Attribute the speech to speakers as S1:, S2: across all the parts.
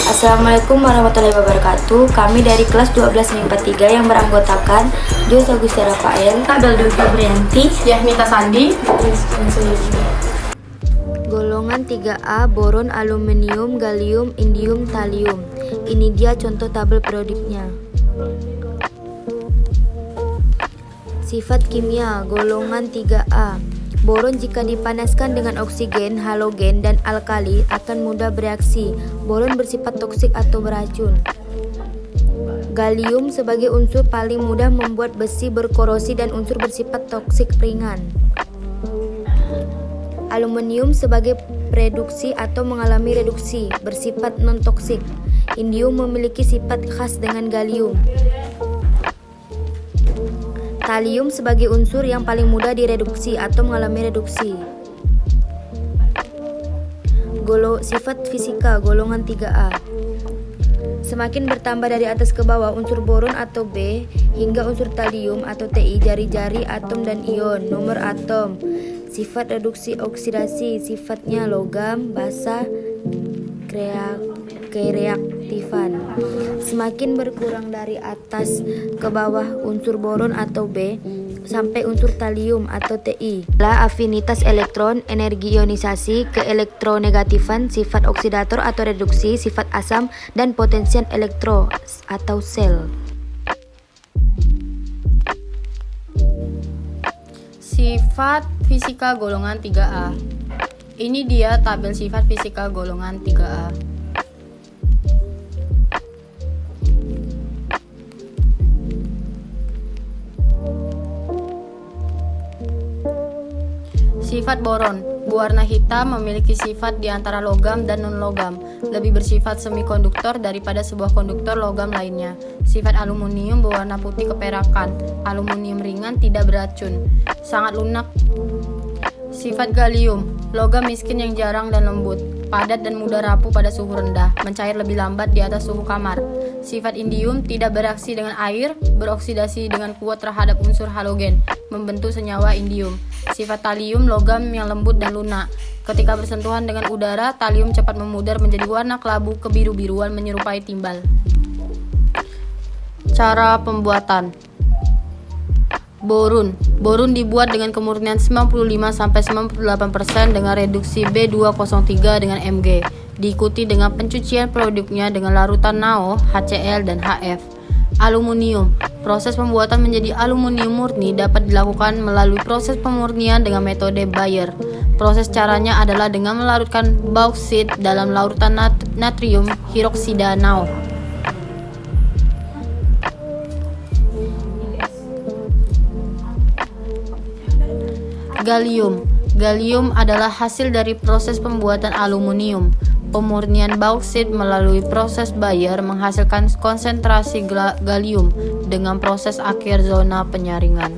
S1: Assalamualaikum warahmatullahi wabarakatuh. Kami dari kelas 12 MIPA 3 yang beranggotakan Jos Agusti Rafael,
S2: Abel Brianti,
S3: Yahmita Sandi,
S1: golongan 3A, boron, aluminium, gallium, indium, thallium. Ini dia contoh tabel periodiknya. Sifat kimia golongan 3A. Boron jika dipanaskan dengan oksigen, halogen, dan alkali akan mudah bereaksi. Boron bersifat toksik atau beracun. Gallium sebagai unsur paling mudah membuat besi berkorosi dan unsur bersifat toksik ringan. Aluminium sebagai reduksi atau mengalami reduksi, bersifat non-toksik. Indium memiliki sifat khas dengan gallium. Thallium sebagai unsur yang paling mudah direduksi atau mengalami reduksi. Sifat fisika golongan 3A. Semakin bertambah dari atas ke bawah unsur boron atau B hingga unsur thallium atau Ti, jari-jari atom dan ion, nomor atom. Sifat reduksi oksidasi, sifatnya logam, basa, kereaktifan. Semakin berkurang dari atas ke bawah unsur boron atau B sampai unsur thallium atau Ti. Afinitas elektron, energi ionisasi, keelektronegatifan, sifat oksidator atau reduksi, sifat asam, dan potensial elektro atau sel.
S3: sifat fisika golongan 3A. Ini dia tabel sifat fisika golongan 3A. Sifat boron, berwarna hitam, memiliki sifat di antara logam dan non-logam, lebih bersifat semikonduktor daripada sebuah konduktor logam lainnya. Sifat aluminium berwarna putih keperakan, aluminium ringan, tidak beracun, sangat lunak. Sifat gallium, logam miskin yang jarang dan lembut, padat dan mudah rapuh pada suhu rendah, mencair lebih lambat di atas suhu kamar. Sifat indium, tidak bereaksi dengan air, beroksidasi dengan kuat terhadap unsur halogen, membentuk senyawa indium. Sifat thallium, logam yang lembut dan lunak. Ketika bersentuhan dengan udara, thallium cepat memudar menjadi warna kelabu kebiru-biruan menyerupai timbal. Cara pembuatan. Boron dibuat dengan kemurnian 95-98% dengan reduksi B203 dengan Mg, diikuti dengan pencucian produknya dengan larutan NaO, HCl, dan HF. Aluminium. Proses pembuatan menjadi aluminium murni dapat dilakukan melalui proses pemurnian dengan metode Bayer. Proses caranya adalah dengan melarutkan bauksit dalam larutan natrium hidroksida NaO. Gallium adalah hasil dari proses pembuatan aluminium. Pemurnian bauksit melalui proses Bayer menghasilkan konsentrasi gallium dengan proses akhir zona penyaringan.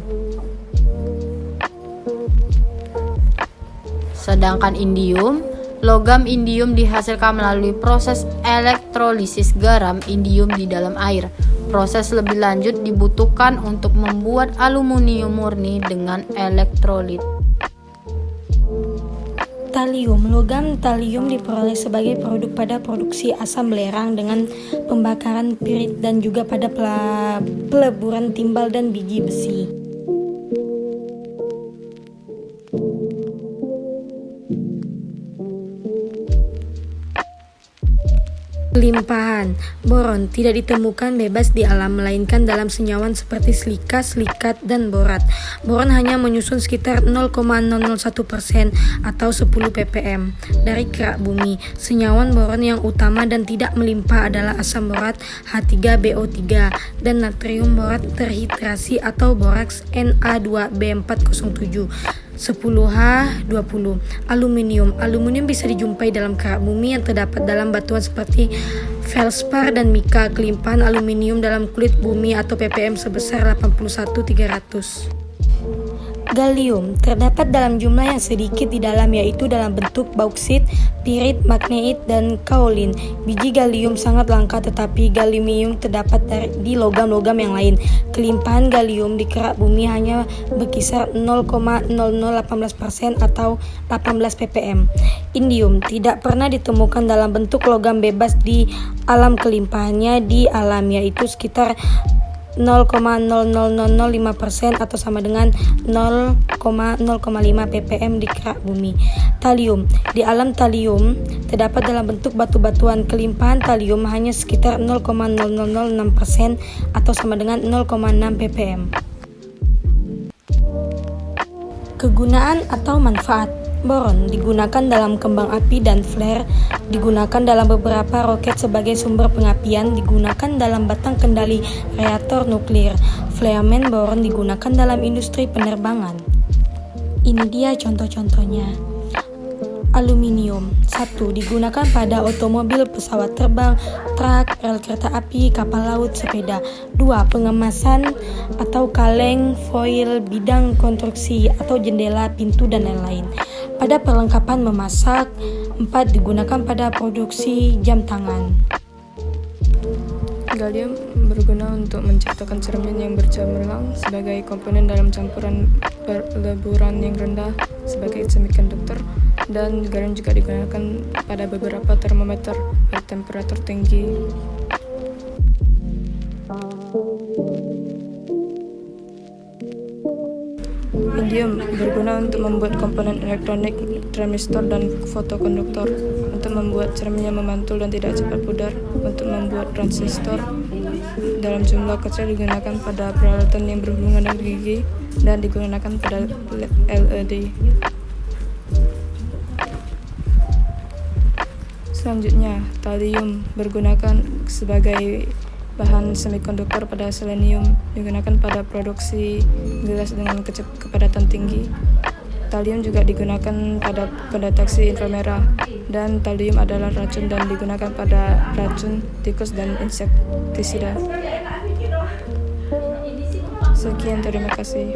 S3: Sedangkan logam indium dihasilkan melalui proses elektrolisis garam indium di dalam air. Proses lebih lanjut dibutuhkan untuk membuat aluminium murni dengan elektrolit.
S2: Thallium. Logam thallium diperoleh sebagai produk pada produksi asam belerang dengan pembakaran pirit dan juga pada peleburan timbal dan biji besi. Limpahan. Boron tidak ditemukan bebas di alam melainkan dalam senyawan seperti silika, silikat, dan borat. Boron hanya menyusun sekitar 0,001% atau 10 ppm dari kerak bumi. Senyawan boron yang utama dan tidak melimpah adalah asam borat H3BO3 dan natrium borat terhidrasi atau boraks Na2B407. 10H20. Aluminium bisa dijumpai dalam kerak bumi yang terdapat dalam batuan seperti feldspar dan mika. Kelimpahan aluminium dalam kulit bumi atau ppm sebesar 81.300. Gallium terdapat dalam jumlah yang sedikit di dalam, yaitu dalam bentuk bauksit, pirit, magneit, dan kaolin. Biji gallium sangat langka, tetapi gallium terdapat di logam-logam yang lain. Kelimpahan gallium di kerak bumi hanya berkisar 0,0018% atau 18 ppm. Indium tidak pernah ditemukan dalam bentuk logam bebas di alam. Kelimpahannya di alam yaitu sekitar 0,00005% atau sama dengan 0,05 ppm di kerak bumi. Talium. Di alam talium terdapat dalam bentuk batu-batuan. Kelimpahan talium hanya sekitar 0,0006% atau sama dengan 0,6 ppm. Kegunaan atau manfaat. Boron digunakan dalam kembang api dan flare, digunakan dalam beberapa roket sebagai sumber pengapian, digunakan dalam batang kendali reaktor nuklir. Filamen boron digunakan dalam industri penerbangan. Ini dia contoh-contohnya. Aluminium. 1. Digunakan pada otomobil, pesawat terbang, truk, rel kereta api, kapal laut, sepeda. 2. Pengemasan atau kaleng, foil, bidang konstruksi atau jendela, pintu, dan lain-lain. Pada perlengkapan memasak. 4. Digunakan pada produksi jam tangan.
S4: Gallium berguna untuk menciptakan cermin yang bercemerlang sebagai komponen dalam campuran peleburan yang rendah sebagai semikonduktor, dan gallium juga digunakan pada beberapa termometer bertemperatur tinggi. Indium berguna untuk membuat komponen elektronik, transistor, dan fotokonduktor, untuk membuat cermin yang memantul dan tidak cepat pudar, untuk membuat transistor dalam jumlah kecil, digunakan pada peralatan yang berhubungan dengan gigi, dan digunakan pada LED. Selanjutnya, talium bergunakan sebagai bahan semikonduktor pada selenium, digunakan pada produksi gelas dengan kepadatan tinggi. Talium juga digunakan pada pendeteksi inframerah, dan talium adalah racun dan digunakan pada racun, tikus, dan insektisida. Sekian, terima kasih.